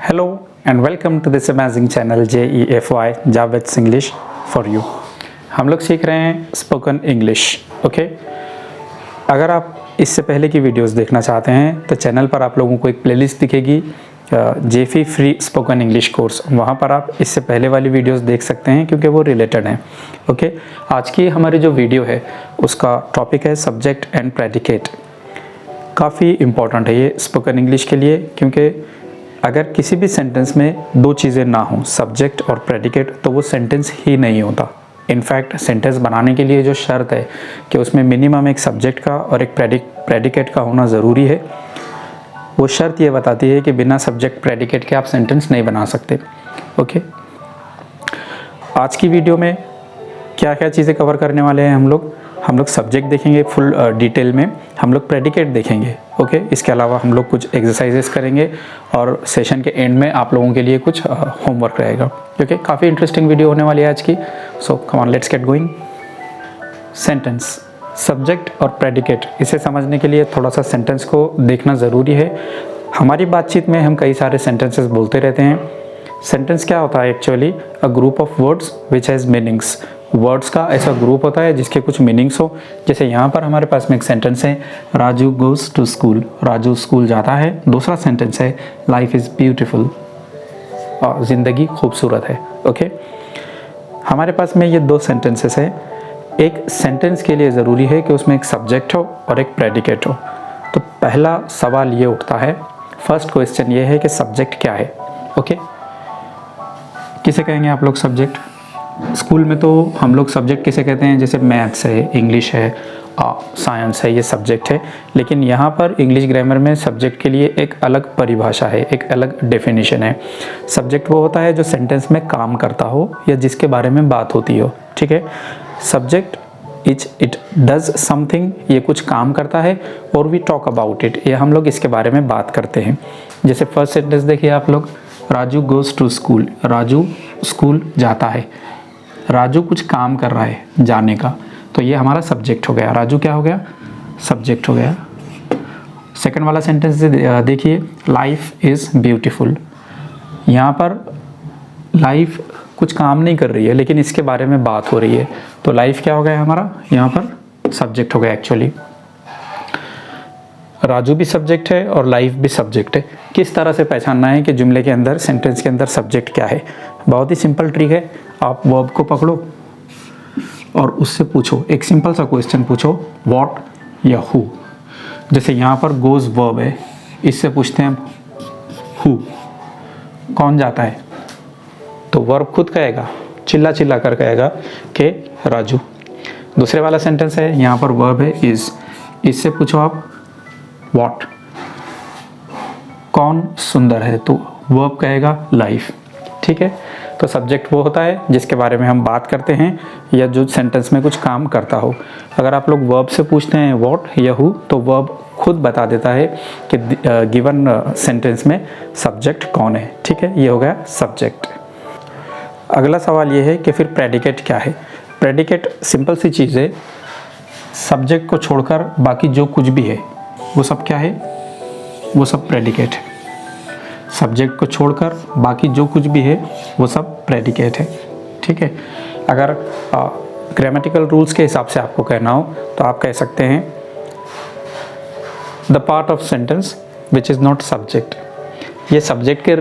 Hello and welcome to this amazing channel JEFY Javits English for you। हम लोग सीख रहे हैं स्पोकन इंग्लिश। ओके, अगर आप इससे पहले की वीडियोस देखना चाहते हैं तो चैनल पर आप लोगों को एक प्लेलिस्ट दिखेगी Jeffy free spoken English course, वहाँ पर आप इससे पहले वाली वीडियोस देख सकते हैं क्योंकि वो रिलेटेड हैं। ओके, आज की हमारी जो वीडियो है उसका टॉपिक है सब्जेक्ट एंड प्रेडिकेट। काफ़ी इम्पॉर्टेंट है ये स्पोकन इंग्लिश के लिए, क्योंकि अगर किसी भी सेंटेंस में दो चीज़ें ना हों, सब्जेक्ट और प्रेडिकेट, तो वो सेंटेंस ही नहीं होता। इनफैक्ट सेंटेंस बनाने के लिए जो शर्त है कि उसमें मिनिमम एक सब्जेक्ट का और एक प्रेडिकेट का होना ज़रूरी है, वो शर्त ये बताती है कि बिना सब्जेक्ट प्रेडिकेट के आप सेंटेंस नहीं बना सकते। ओके, आज की वीडियो में क्या क्या चीज़ें कवर करने वाले हैं हम लोग सब्जेक्ट देखेंगे फुल डिटेल में, हम लोग प्रेडिकेट देखेंगे। ओके, इसके अलावा हम लोग कुछ एक्सरसाइजेस करेंगे और सेशन के एंड में आप लोगों के लिए कुछ होमवर्क रहेगा। ओके, काफ़ी इंटरेस्टिंग वीडियो होने वाली है आज की। So come on, let's get going. Sentence, subject और प्रेडिकेट, इसे समझने के लिए थोड़ा सा सेंटेंस को देखना ज़रूरी है। हमारी बातचीत में हम कई सारे सेंटेंसेस बोलते रहते हैं। सेंटेंस क्या होता है actually? A group of words which has meanings. Words का ऐसा ग्रुप होता है जिसके कुछ मीनिंग्स हो। जैसे यहाँ पर हमारे पास में एक सेंटेंस है, Raju goes to school, Raju school जाता है। दूसरा सेंटेंस है, लाइफ इज़ ब्यूटीफुल, और ज़िंदगी खूबसूरत है। ओके, हमारे पास में ये दो सेंटेंसेस है। एक सेंटेंस के लिए ज़रूरी है कि उसमें एक सब्जेक्ट हो और एक प्रेडिकेट हो। तो पहला सवाल ये उठता है, फर्स्ट क्वेश्चन ये है कि सब्जेक्ट क्या है। ओके, किसे कहेंगे आप लोग सब्जेक्ट? स्कूल में तो हम लोग सब्जेक्ट किसे कहते हैं? जैसे मैथ्स है, इंग्लिश है, साइंस है, ये सब्जेक्ट है। लेकिन यहाँ पर इंग्लिश ग्रामर में सब्जेक्ट के लिए एक अलग परिभाषा है, एक अलग डेफिनेशन है। सब्जेक्ट वो होता है जो सेंटेंस में काम करता हो या जिसके बारे में बात होती हो। ठीक है, सब्जेक्ट इट डज समथिंग, ये कुछ काम करता है, और वी टॉक अबाउट इट, ये हम लोग इसके बारे में बात करते हैं। जैसे फर्स्ट सेंटेंस देखिए आप लोग, Raju goes to school, Raju school जाता है। राजू कुछ काम कर रहा है जाने का, तो ये हमारा सब्जेक्ट हो गया। राजू क्या हो गया? सब्जेक्ट हो गया। सेकंड वाला सेंटेंस देखिए, लाइफ इज़ ब्यूटीफुल। यहाँ पर लाइफ कुछ काम नहीं कर रही है लेकिन इसके बारे में बात हो रही है, तो लाइफ क्या हो गया हमारा? यहाँ पर सब्जेक्ट हो गया एक्चुअली। राजू भी सब्जेक्ट है और लाइफ भी सब्जेक्ट है। किस तरह से पहचानना है कि जुमले के अंदर, सेंटेंस के अंदर सब्जेक्ट क्या है? बहुत ही सिंपल ट्रिक है। आप वर्ब को पकड़ो और उससे पूछो, एक सिंपल सा क्वेश्चन पूछो, व्हाट या हु। जैसे यहाँ पर गोज़ वर्ब है, इससे पूछते हैं हु, कौन जाता है? तो वर्ब खुद कहेगा, चिल्ला चिल्ला कर कहेगा कि राजू। दूसरे वाला सेंटेंस है, यहाँ पर वर्ब है इज़, इससे पूछो आप व्हाट, कौन सुंदर है? तो वर्ब कहेगा लाइफ। ठीक है, तो सब्जेक्ट वो होता है जिसके बारे में हम बात करते हैं या जो सेंटेंस में कुछ काम करता हो। अगर आप लोग वर्ब से पूछते हैं व्हाट या हु, तो वर्ब खुद बता देता है कि गिवन सेंटेंस में सब्जेक्ट कौन है। ठीक है, ये हो गया सब्जेक्ट। अगला सवाल ये है कि फिर प्रेडिकेट क्या है? प्रेडिकेट सिंपल सी चीज़ है, सब्जेक्ट को छोड़कर बाकी जो कुछ भी है वो सब क्या है? वो सब प्रेडिकेट है। सब्जेक्ट को छोड़कर बाकी जो कुछ भी है वो सब प्रेडिकेट है। ठीक है, अगर ग्रामेटिकल रूल्स के हिसाब से आपको कहना हो तो आप कह सकते हैं the part of sentence which is not subject. ये सब्जेक्ट के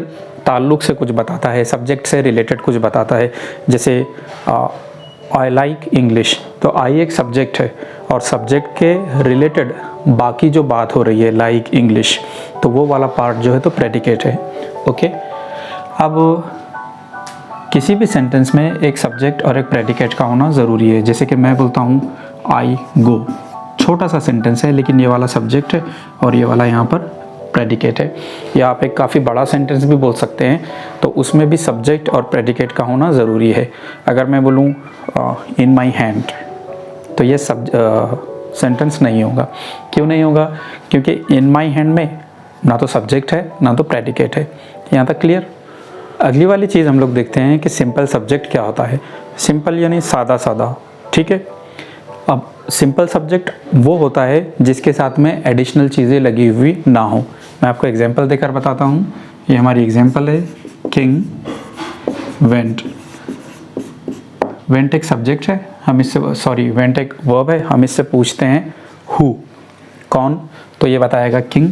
ताल्लुक से कुछ बताता है, सब्जेक्ट से रिलेटेड कुछ बताता है। जैसे आई लाइक इंग्लिश, तो आई एक सब्जेक्ट है और सब्जेक्ट के रिलेटेड बाकी जो बात हो रही है लाइक इंग्लिश, तो वो वाला पार्ट जो है तो प्रेडिकेट है। ओके, अब किसी भी सेंटेंस में एक सब्जेक्ट और एक प्रेडिकेट का होना ज़रूरी है। जैसे कि मैं बोलता हूँ आई गो, छोटा सा सेंटेंस है लेकिन ये वाला सब्जेक्ट है और ये वाला यहाँ पर प्रेडिकेट है। या आप एक काफ़ी बड़ा सेंटेंस भी बोल सकते हैं, तो उसमें भी सब्जेक्ट और प्रेडिकेट का होना ज़रूरी है। अगर मैं बोलूँ इन माई हैंड, तो ये सेंटेंस नहीं होगा। क्यों नहीं होगा? क्योंकि इन माई हैंड में ना तो सब्जेक्ट है ना तो प्रेडिकेट है। यहाँ तक क्लियर? अगली वाली चीज़ हम लोग देखते हैं कि सिंपल सब्जेक्ट क्या होता है। सिंपल यानी सादा सादा। ठीक है, अब सिंपल सब्जेक्ट वो होता है जिसके साथ में एडिशनल चीज़ें लगी हुई ना हो। मैं आपको एग्जांपल देकर बताता हूँ। ये हमारी एग्जाम्पल है, किंग वेंट। वेंट एक सब्जेक्ट है, हम इससे सॉरी वेंट एक वर्ब है, हम इससे पूछते हैं हु, कौन, तो ये बताएगा किंग।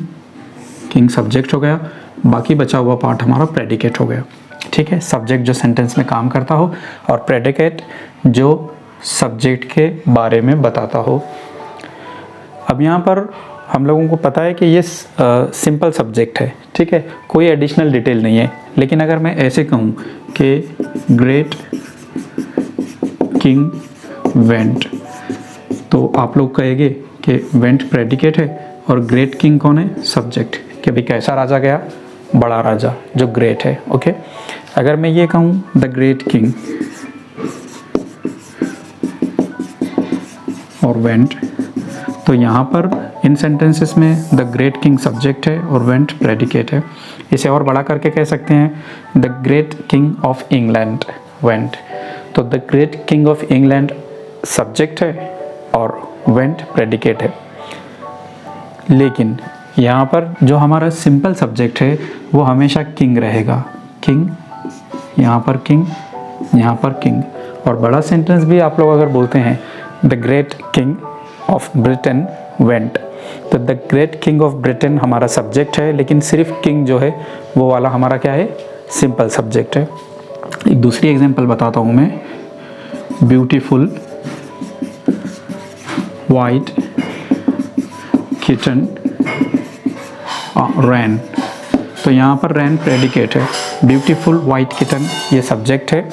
किंग सब्जेक्ट हो गया, बाकी बचा हुआ पार्ट हमारा प्रेडिकेट हो गया। ठीक है, सब्जेक्ट जो सेंटेंस में काम करता हो और प्रेडिकेट जो सब्जेक्ट के बारे में बताता हो। अब यहाँ पर हम लोगों को पता है कि ये सिंपल सब्जेक्ट है, ठीक है, कोई एडिशनल डिटेल नहीं है। लेकिन अगर मैं ऐसे कहूँ कि ग्रेट किंग वेंट, तो आप लोग कहेंगे कि वेंट प्रेडिकेट है और ग्रेट किंग कौन है, सब्जेक्ट, कि भाई कैसा राजा गया, बड़ा राजा जो ग्रेट है। ओके, अगर मैं ये कहूँ द ग्रेट किंग और वेंट, तो यहाँ पर इन सेंटेंसेस में द ग्रेट किंग सब्जेक्ट है और वेंट प्रेडिकेट है। इसे और बड़ा करके कह सकते हैं the great king of England went, तो the great king of England subject है और वेंट प्रेडिकेट है। लेकिन यहाँ पर जो हमारा सिंपल सब्जेक्ट है वो हमेशा किंग रहेगा, किंग, यहाँ पर किंग, यहाँ पर किंग। और बड़ा सेंटेंस भी आप लोग अगर बोलते हैं the great king of Britain went, तो the great king of Britain हमारा सब्जेक्ट है, लेकिन सिर्फ किंग जो है वो वाला हमारा क्या है, सिंपल सब्जेक्ट है। एक दूसरी एग्जांपल बताता हूँ मैं, ब्यूटीफुल वाइट किटन रैन, तो यहाँ पर रैन प्रेडिकेट है, ब्यूटीफुल वाइट किटन ये सब्जेक्ट है।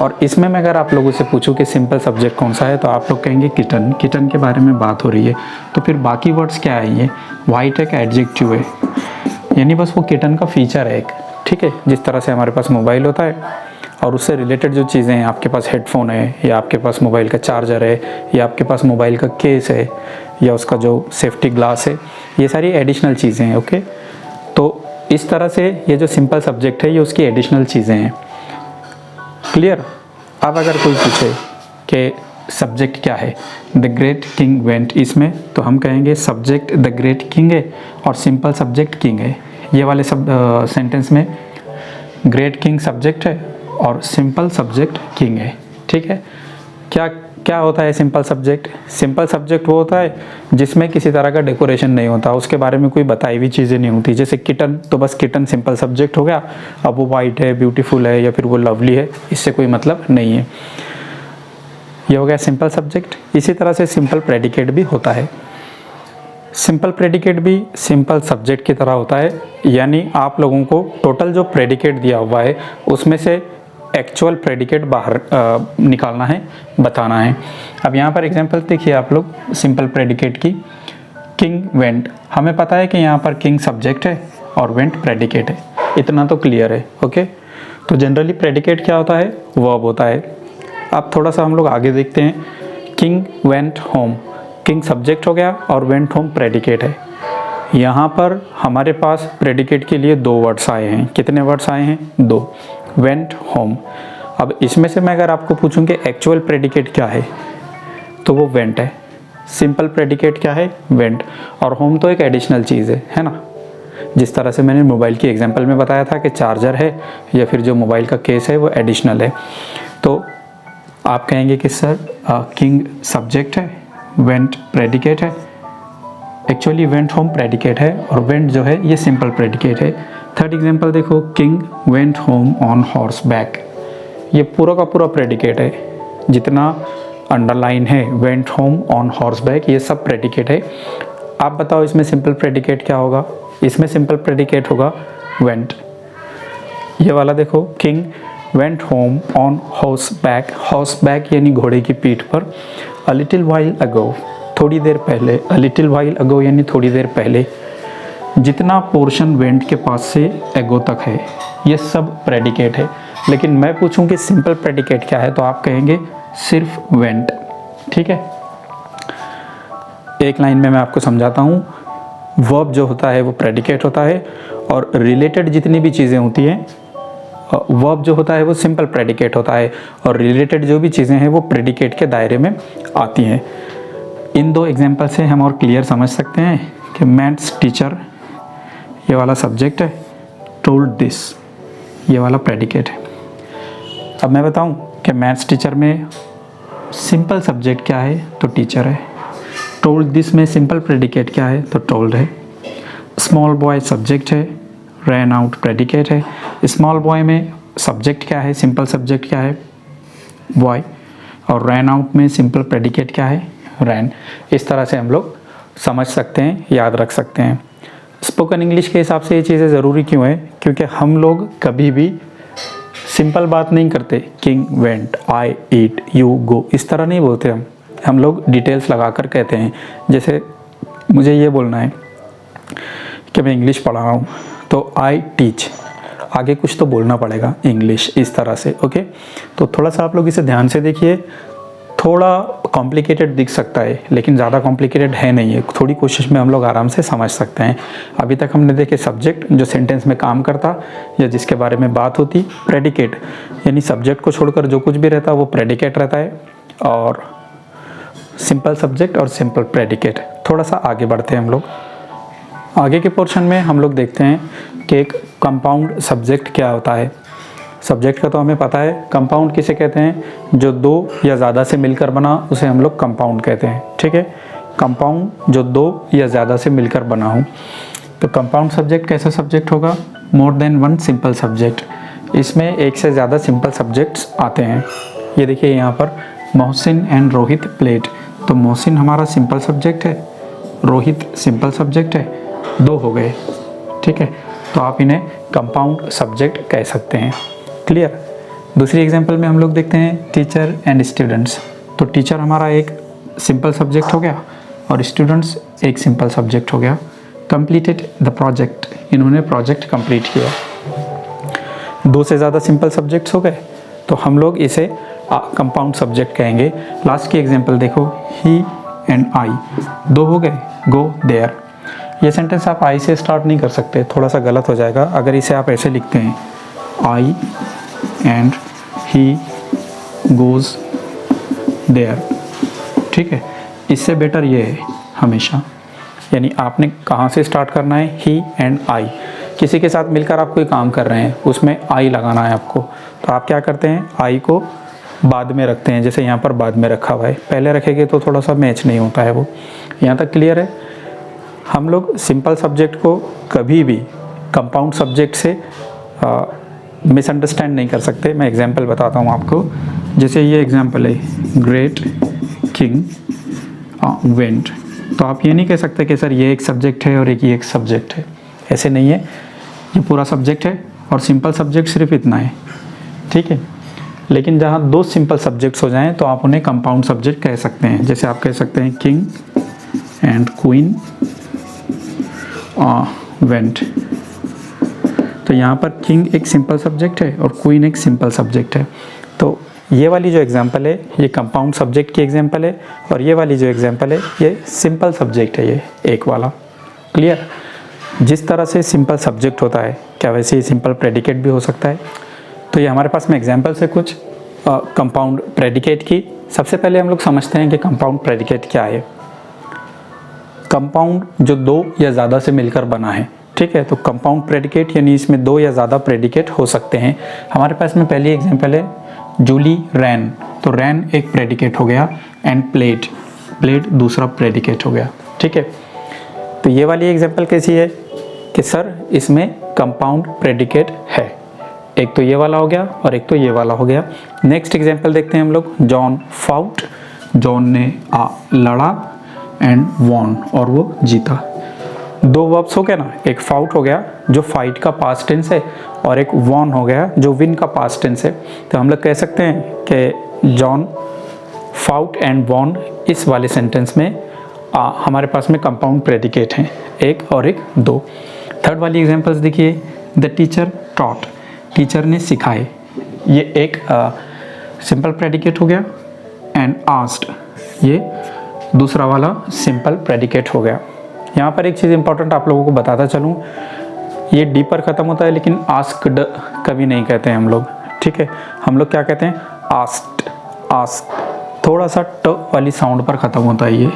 और इसमें मैं अगर आप लोगों से पूछूं कि सिंपल सब्जेक्ट कौन सा है, तो आप लोग कहेंगे किटन, किटन के बारे में बात हो रही है। तो फिर बाकी वर्ड्स क्या है, ये वाइट एक एडजेक्टिव है, यानी बस वो किटन का फीचर है एक, ठीक है। जिस तरह से हमारे पास मोबाइल होता है और उससे रिलेटेड जो चीज़ें हैं, आपके पास हेडफोन है, या आपके पास मोबाइल का चार्जर है, या आपके पास मोबाइल का केस है, या उसका जो सेफ्टी ग्लास है, ये सारी एडिशनल चीज़ें हैं। ओके, तो इस तरह से ये जो सिंपल सब्जेक्ट है ये उसकी एडिशनल चीज़ें हैं। क्लियर। अब अगर कोई पूछे कि सब्जेक्ट क्या है, द ग्रेट किंग वेंट, इसमें तो हम कहेंगे सब्जेक्ट द ग्रेट किंग है और सिंपल सब्जेक्ट किंग है। ये वाले सब सेंटेंस में ग्रेट किंग सब्जेक्ट है और सिंपल सब्जेक्ट किंग है, ठीक है। क्या क्या होता है सिंपल सब्जेक्ट? सिंपल सब्जेक्ट वो होता है जिसमें किसी तरह का डेकोरेशन नहीं होता, उसके बारे में कोई बताई हुई चीज़ें नहीं होती। जैसे किटन, तो बस किटन सिंपल सब्जेक्ट हो गया, अब वो वाइट है, ब्यूटीफुल है, या फिर वो लवली है, इससे कोई मतलब नहीं है। ये हो गया सिंपल सब्जेक्ट। इसी तरह से सिंपल प्रेडिकेट भी होता है। सिंपल प्रेडिकेट भी सिंपल सब्जेक्ट की तरह होता है, यानी आप लोगों को टोटल जो प्रेडिकेट दिया हुआ है उसमें से एक्चुअल प्रेडिकेट बाहर निकालना है, बताना है। अब यहाँ पर एग्जांपल देखिए आप लोग सिंपल प्रेडिकेट की, किंग वेंट, हमें पता है कि यहाँ पर किंग सब्जेक्ट है और वेंट प्रेडिकेट है, इतना तो क्लियर है। ओके, तो जनरली प्रेडिकेट क्या होता है, वर्ब होता है। अब थोड़ा सा हम लोग आगे देखते हैं, king went home, king subject हो गया और वेंट होम प्रेडिकेट है। यहाँ पर हमारे पास प्रेडिकेट के लिए दो वर्ड्स आए हैं। कितने वर्ड्स आए हैं? दो, वेंट होम। अब इसमें से मैं अगर आपको पूछूं कि एक्चुअल प्रेडिकेट क्या है, तो वो वेंट है। सिंपल प्रेडिकेट क्या है? वेंट। और होम तो एक एडिशनल चीज़ है ना। जिस तरह से मैंने मोबाइल की एग्जांपल में बताया था कि चार्जर है या फिर जो मोबाइल का केस है वो एडिशनल है। तो आप कहेंगे कि सर किंग सब्जेक्ट है, वेंट प्रेडिकेट है। एक्चुअली वेंट होम प्रेडिकेट है और वेंट जो है ये सिंपल प्रेडिकेट है। थर्ड एग्जांपल देखो, king went home on horse back, ये पूरा का पूरा प्रेडिकेट है। जितना अंडरलाइन है went home on horse back, ये सब प्रेडिकेट है। आप बताओ इसमें सिंपल प्रेडिकेट क्या होगा? इसमें सिंपल प्रेडिकेट होगा वेंट। ये वाला देखो, king went home on horse back यानी घोड़े की पीठ पर। अ लिटिल वाइल अगो, थोड़ी देर पहले। अ लिटिल वाइल अगो यानी थोड़ी देर पहले। जितना पोर्शन वेंट के पास से एगो तक है, ये सब प्रेडिकेट है। लेकिन मैं पूछूं कि सिंपल प्रेडिकेट क्या है, तो आप कहेंगे सिर्फ वेंट, ठीक है। एक लाइन में मैं आपको समझाता हूँ। वर्ब जो होता है वो प्रेडिकेट होता है और रिलेटेड जितनी भी चीज़ें होती हैं, वर्ब जो होता है वो सिंपल प्रेडिकेट होता है और रिलेटेड जो भी चीज़ें हैं वो प्रेडिकेट के दायरे में आती हैं। इन दो एग्जांपल से हम और क्लियर समझ सकते हैं कि मैथ्स टीचर ये वाला सब्जेक्ट है टोल्ड दिस, ये वाला प्रेडिकेट है। अब मैं बताऊं कि मैथ्स टीचर में सिंपल सब्जेक्ट क्या है, तो टीचर है। टोल्ड दिस में सिंपल प्रेडिकेट क्या है, तो टोल्ड है। स्मॉल बॉय सब्जेक्ट है, रैन आउट प्रेडिकेट है। स्मॉल बॉय में सब्जेक्ट क्या है, सिंपल सब्जेक्ट क्या है, बॉय, और रैन आउट में सिंपल प्रेडिकेट क्या है, रैन। इस तरह से हम लोग समझ सकते हैं, याद रख सकते हैं। स्पोकन इंग्लिश के हिसाब से ये चीज़ें ज़रूरी क्यों है, क्योंकि हम लोग कभी भी सिंपल बात नहीं करते, king went, I eat, you go, इस तरह नहीं बोलते हम लोग डिटेल्स लगा कर कहते हैं। जैसे मुझे ये बोलना है कि मैं इंग्लिश पढ़ा रहा हूँ, तो आई टीच, आगे कुछ तो बोलना पड़ेगा इंग्लिश, इस तरह से। ओके, तो थोड़ा सा आप लोग इसे ध्यान से देखिए। थोड़ा कॉम्प्लिकेटेड दिख सकता है, लेकिन ज़्यादा कॉम्प्लिकेटेड है नहीं है। थोड़ी कोशिश में हम लोग आराम से समझ सकते हैं। अभी तक हमने देखे सब्जेक्ट जो सेंटेंस में काम करता या जिसके बारे में बात होती, प्रेडिकेट यानी सब्जेक्ट को छोड़कर जो कुछ भी रहता वो प्रेडिकेट रहता है, और सिंपल सब्जेक्ट और सिंपल प्रेडिकेट। थोड़ा सा आगे बढ़ते हैं हम लोग। आगे के पोर्शन में हम लोग देखते हैं कि एक कंपाउंड सब्जेक्ट क्या होता है। सब्जेक्ट का तो हमें पता है। कंपाउंड किसे कहते हैं, जो दो या ज़्यादा से मिलकर बना उसे हम लोग कंपाउंड कहते हैं। ठीक है, कंपाउंड जो दो या ज़्यादा से मिलकर बना हो। तो कंपाउंड सब्जेक्ट कैसा सब्जेक्ट होगा, more than one simple subject. इसमें एक से ज़्यादा सिंपल सब्जेक्ट्स आते हैं। ये देखिए यहाँ पर मोहसिन एंड रोहित प्लेड, तो मोहसिन हमारा सिंपल सब्जेक्ट है, रोहित सिंपल सब्जेक्ट है, दो हो गए। ठीक है, तो आप इन्हें कंपाउंड सब्जेक्ट कह सकते हैं। क्लियर। दूसरी एग्जांपल में हम लोग देखते हैं टीचर एंड स्टूडेंट्स। तो टीचर हमारा एक सिंपल सब्जेक्ट हो गया और स्टूडेंट्स एक सिंपल सब्जेक्ट हो गया। कंप्लीटेड द प्रोजेक्ट, इन्होंने प्रोजेक्ट कंप्लीट किया। दो से ज़्यादा सिंपल सब्जेक्ट्स हो गए तो हम लोग इसे कंपाउंड सब्जेक्ट कहेंगे। लास्ट की एग्जांपल देखो, ही एंड आई, दो हो गए, गो देयर। ये सेंटेंस आप आई से स्टार्ट नहीं कर सकते, थोड़ा सा गलत हो जाएगा अगर इसे आप ऐसे लिखते हैं, आई एंड ही गोज़ देयर। ठीक है, इससे बेटर ये है हमेशा, यानी आपने कहाँ से स्टार्ट करना है, ही एंड आई। किसी के साथ मिलकर आप कोई काम कर रहे हैं, उसमें आई लगाना है आपको, तो आप क्या करते हैं, आई को बाद में रखते हैं। जैसे यहाँ पर बाद में रखा हुआ है, पहले रखेंगे तो थोड़ा सा मैच नहीं होता है वो। यहाँ तक क्लियर है। हम लोग सिंपल सब्जेक्ट को कभी भी कंपाउंड सब्जेक्ट से मिसअंडरस्टैंड नहीं कर सकते। मैं एग्जांपल बताता हूँ आपको। जैसे ये एग्जांपल है, ग्रेट किंग वेंट, तो आप ये नहीं कह सकते कि सर ये एक सब्जेक्ट है और ये एक सब्जेक्ट है, ऐसे नहीं है। ये पूरा सब्जेक्ट है और सिंपल सब्जेक्ट सिर्फ इतना है। ठीक है, लेकिन जहाँ दो सिंपल सब्जेक्ट्स हो जाएं तो आप उन्हें कंपाउंड सब्जेक्ट कह सकते हैं। जैसे आप कह सकते हैं किंग एंड क्वीन वेंट, तो यहाँ पर किंग एक सिंपल सब्जेक्ट है और क्वीन एक सिंपल सब्जेक्ट है। तो ये वाली जो एग्जांपल है ये कंपाउंड सब्जेक्ट की एग्जांपल है, और ये वाली जो एग्जांपल है ये सिंपल सब्जेक्ट है, ये एक वाला। क्लियर। जिस तरह से सिंपल सब्जेक्ट होता है, क्या वैसे ही सिंपल प्रेडिकेट भी हो सकता है। तो ये हमारे पास में एग्जांपल्स है कुछ कंपाउंड प्रेडिकेट की। सबसे पहले हम लोग समझते हैं कि कंपाउंड प्रेडिकेट क्या है। कंपाउंड जो दो या ज़्यादा से मिलकर बना है। ठीक है, तो कंपाउंड प्रेडिकेट यानी इसमें दो या ज़्यादा प्रेडिकेट हो सकते हैं। हमारे पास में पहली एग्जांपल है जूली रैन, तो रैन एक प्रेडिकेट हो गया, एंड प्लेड, प्लेड दूसरा प्रेडिकेट हो गया। ठीक है, तो ये वाली एग्जांपल कैसी है कि सर इसमें कंपाउंड प्रेडिकेट है। एक तो ये वाला हो गया और एक तो ये वाला हो गया। नेक्स्ट एग्जांपल देखते हैं हम लोग, जॉन फाउट, जॉन ने लड़ा, एंड वॉन, और वो जीता। दो वर्ब्स हो गया ना, एक फाउट हो गया जो फाइट का पास्ट टेंस है, और एक वॉन हो गया जो विन का पास्ट टेंस है। तो हम लोग कह सकते हैं कि जॉन फाउट एंड वॉन, इस वाले सेंटेंस में हमारे पास में कंपाउंड प्रेडिकेट हैं, एक और एक दो। थर्ड वाली एग्जांपल्स देखिए, द टीचर टॉट, टीचर ने सिखाए, ये एक सिंपल प्रेडिकेट हो गया, एंड आस्क्ड, ये दूसरा वाला सिंपल प्रेडिकेट हो गया। यहाँ पर एक चीज़ इंपॉर्टेंट आप लोगों को बताता चलूँ, ये डी पर ख़त्म होता है लेकिन आस्क्ड कभी नहीं कहते हैं हम लोग। ठीक है, हम लोग क्या कहते हैं, आस्क्ड, आस्क, थोड़ा सा ट वाली साउंड पर ख़त्म होता है ये।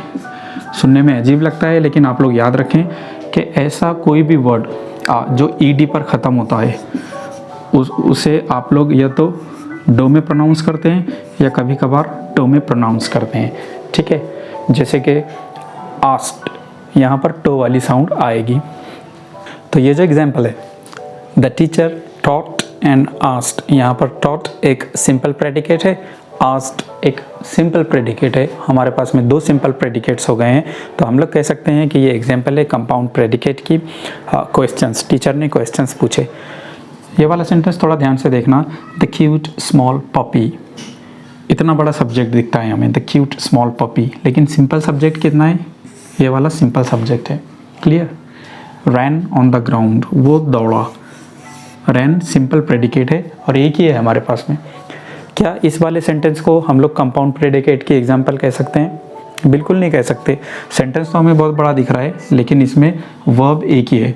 सुनने में अजीब लगता है, लेकिन आप लोग याद रखें कि ऐसा कोई भी वर्ड जो ईडी पर ख़त्म होता है उसे आप लोग या तो डो में प्रोनाउंस करते हैं या कभी कभार टो में प्रोनाउंस करते हैं, ठीक है। जैसे कि आस्क्ड, यहाँ पर टो वाली साउंड आएगी। तो ये जो एग्जाम्पल है, the teacher taught and asked, यहाँ पर टॉट एक सिंपल प्रेडिकेट है, आस्क्ड एक सिंपल प्रेडिकेट है। हमारे पास में दो सिंपल प्रेडिकेट्स हो गए हैं, तो हम लोग कह सकते हैं कि ये एग्जाम्पल है कंपाउंड प्रेडिकेट की। क्वेश्चंस, टीचर ने क्वेश्चंस पूछे। ये वाला सेंटेंस थोड़ा ध्यान से देखना, द क्यूट स्मॉल पपी, इतना बड़ा सब्जेक्ट दिखता है हमें, द क्यूट स्मॉल पपी, लेकिन सिंपल सब्जेक्ट कितना है, ये वाला सिंपल सब्जेक्ट है। Clear. Ran on the ground, वो दौड़ा, रैन सिंपल प्रेडिकेट है और एक ही है हमारे पास में। क्या इस वाले सेंटेंस को हम लोग कंपाउंड प्रेडिकेट की एग्जांपल कह सकते हैं? बिल्कुल नहीं कह सकते। सेंटेंस तो हमें बहुत बड़ा दिख रहा है, लेकिन इसमें वर्ब एक ही है।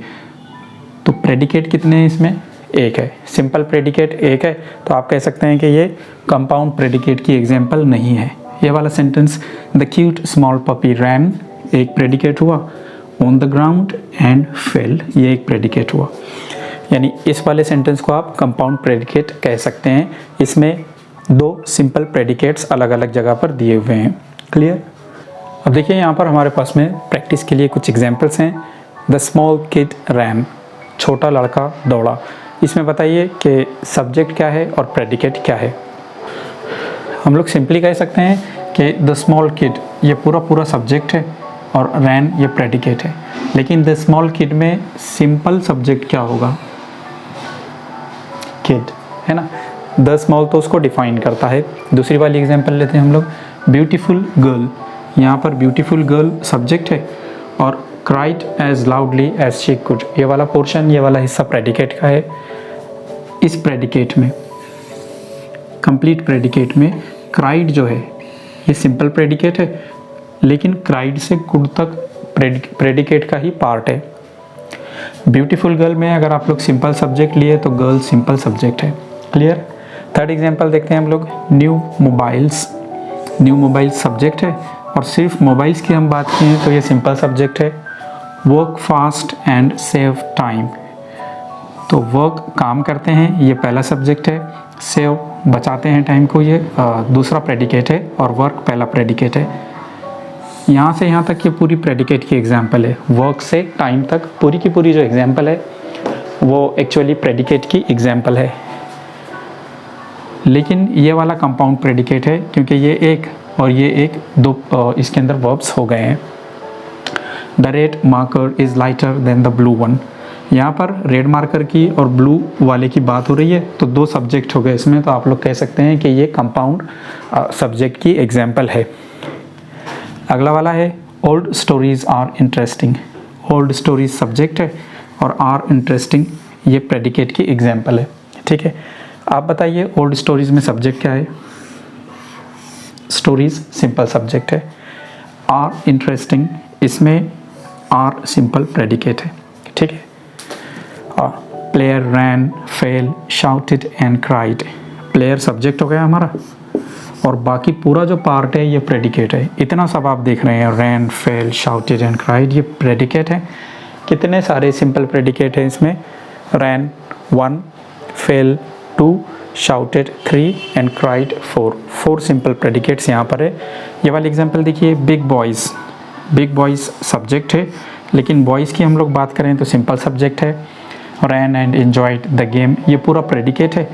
तो प्रेडिकेट कितने हैं इसमें? एक है। सिंपल प्रेडिकेट एक है, तो आप कह सकते हैं कि ये कंपाउंड प्रेडिकेट की एग्जांपल नहीं है। ये वाला sentence, the cute small puppy ran, एक प्रेडिकेट हुआ, on the ground and fell, ये एक प्रेडिकेट हुआ। यानी इस वाले सेंटेंस को आप कंपाउंड प्रेडिकेट कह सकते हैं। इसमें दो सिंपल प्रेडिकेट्स अलग अलग जगह पर दिए हुए हैं। क्लियर। अब देखिए यहाँ पर हमारे पास में प्रैक्टिस के लिए कुछ एग्जांपल्स हैं। द स्मॉल किड रैन, छोटा लड़का दौड़ा। इसमें बताइए कि सब्जेक्ट क्या है और प्रेडिकेट क्या है। हम लोग सिंपली कह सकते हैं कि द स्मॉल किड, ये पूरा सब्जेक्ट है और रैन ये प्रेडिकेट है। लेकिन द स्मॉल किड में सिंपल सब्जेक्ट क्या होगा? किड, है ना। द स्मॉल तो उसको डिफाइन करता है। दूसरी वाली एग्जांपल लेते हैं हम लोग, ब्यूटीफुल गर्ल, यहाँ पर ब्यूटीफुल गर्ल सब्जेक्ट है और cried as loudly as she could, ये वाला पोर्शन, ये वाला हिस्सा प्रेडिकेट का है। इस प्रेडिकेट में, कंप्लीट प्रेडिकेट में क्राइड जो है ये सिंपल प्रेडिकेट है, लेकिन क्राइड से कुड तक प्रेडिकेट का ही पार्ट है। ब्यूटीफुल गर्ल में अगर आप लोग सिंपल सब्जेक्ट लिए तो गर्ल सिंपल सब्जेक्ट है। क्लियर। थर्ड एग्जांपल देखते हैं हम लोग, new mobiles, new mobiles subject है और सिर्फ मोबाइल्स की हम बात करें तो ये सिंपल सब्जेक्ट है। Work fast and save time, तो वर्क काम करते हैं, ये पहला सब्जेक्ट है। सेव बचाते हैं टाइम को, ये दूसरा प्रेडिकेट है और वर्क पहला प्रेडिकेट है। यहाँ से यहाँ तक ये पूरी प्रेडिकेट की एग्जांपल है। वर्क से टाइम तक पूरी की पूरी जो एग्जांपल है वो एक्चुअली प्रेडिकेट की एग्जांपल है। लेकिन ये वाला कंपाउंड प्रेडिकेट है क्योंकि ये एक और ये एक, दो इसके अंदर वर्ब्स हो गए हैं। The red marker is lighter than the blue one, यहाँ पर रेड मार्कर की और ब्लू वाले की बात हो रही है, तो दो सब्जेक्ट हो गए इसमें, तो आप लोग कह सकते हैं कि ये कंपाउंड सब्जेक्ट की एग्जांपल है। अगला वाला है, old stories are interesting, old stories subject है और आर इंटरेस्टिंग ये प्रेडिकेट की एग्जांपल है। ठीक है, आप बताइए ओल्ड स्टोरीज में सब्जेक्ट क्या है? स्टोरीज सिंपल सब्जेक्ट है। आर इंटरेस्टिंग, इसमें आर सिंपल प्रेडिकेट है। ठीक है। Player ran, fell, shouted and cried, player subject हो गया हमारा और बाकी पूरा जो पार्ट है ये प्रेडिकेट है। इतना सब आप देख रहे हैं, रैन, फेल, शाउटेड एंड क्राइड, ये प्रेडिकेट है। कितने सारे सिंपल प्रेडिकेट हैं इसमें? रैन 1, fail 2, shouted 3 and cried 4, 4 simple predicates यहाँ पर है। ये वाली एग्जांपल देखिए, big boys, big boys subject है, लेकिन बॉयज़ की हम लोग बात करें तो सिंपल सब्जेक्ट है। रैन एंड एन्जॉयड द गेम, ये पूरा प्रेडिकेट है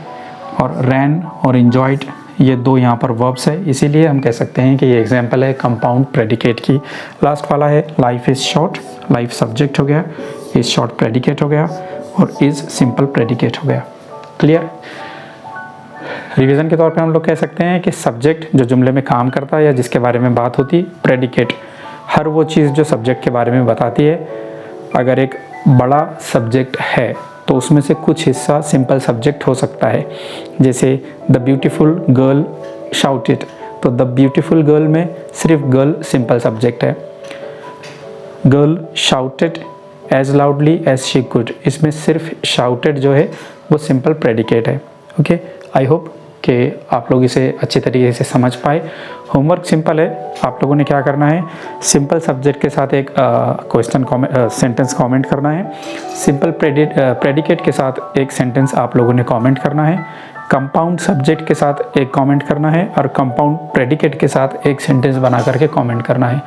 और रैन और एन्जॉयड ये दो यहाँ पर वर्ब्स है, इसीलिए हम कह सकते हैं कि ये एग्जांपल है कंपाउंड प्रेडिकेट की। लास्ट वाला है, life is short, life subject हो गया, इज़ शॉर्ट प्रेडिकेट हो गया और इज़ सिंपल प्रेडिकेट हो गया। क्लियर। रिवीजन के तौर पे हम लोग कह सकते हैं कि सब्जेक्ट जो जुमले में काम करता है या जिसके बारे में बात होती, प्रेडिकेट हर वो चीज़ जो सब्जेक्ट के बारे में बताती है। अगर एक बड़ा सब्जेक्ट है तो उसमें से कुछ हिस्सा सिंपल सब्जेक्ट हो सकता है, जैसे द ब्यूटीफुल गर्ल शाउटेड, तो द ब्यूटीफुल गर्ल में सिर्फ गर्ल सिंपल सब्जेक्ट है। Girl shouted as loudly as she could, इसमें सिर्फ शाउटेड जो है वो सिंपल प्रेडिकेट है। ओके, आई होप कि आप लोग इसे अच्छी तरीके से समझ पाए। होमवर्क सिंपल है, आप लोगों ने क्या करना है, सिंपल सब्जेक्ट के साथ एक सेंटेंस कमेंट करना है, सिंपल प्रेडिकेट के साथ एक सेंटेंस आप लोगों ने कमेंट करना है, कंपाउंड सब्जेक्ट के साथ एक कमेंट करना है और कंपाउंड प्रेडिकेट के साथ एक सेंटेंस बना करके कमेंट करना है।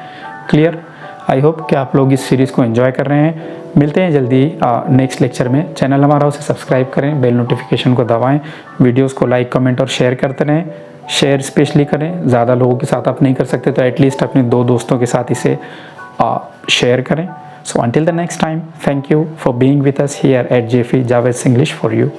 क्लियर? आई होप कि आप लोग इस सीरीज़ को एंजॉय कर रहे हैं। मिलते हैं जल्दी नेक्स्ट लेक्चर में। चैनल हमारा उसे सब्सक्राइब करें, बेल नोटिफिकेशन को दबाएं, वीडियोस को लाइक कमेंट और शेयर करते रहें। शेयर स्पेशली करें, ज़्यादा लोगों के साथ आप नहीं कर सकते तो एटलीस्ट अपने 2 दोस्तों के साथ इसे शेयर करें। सो until the next time, thank you for being with us here at JFE Javeds English for You.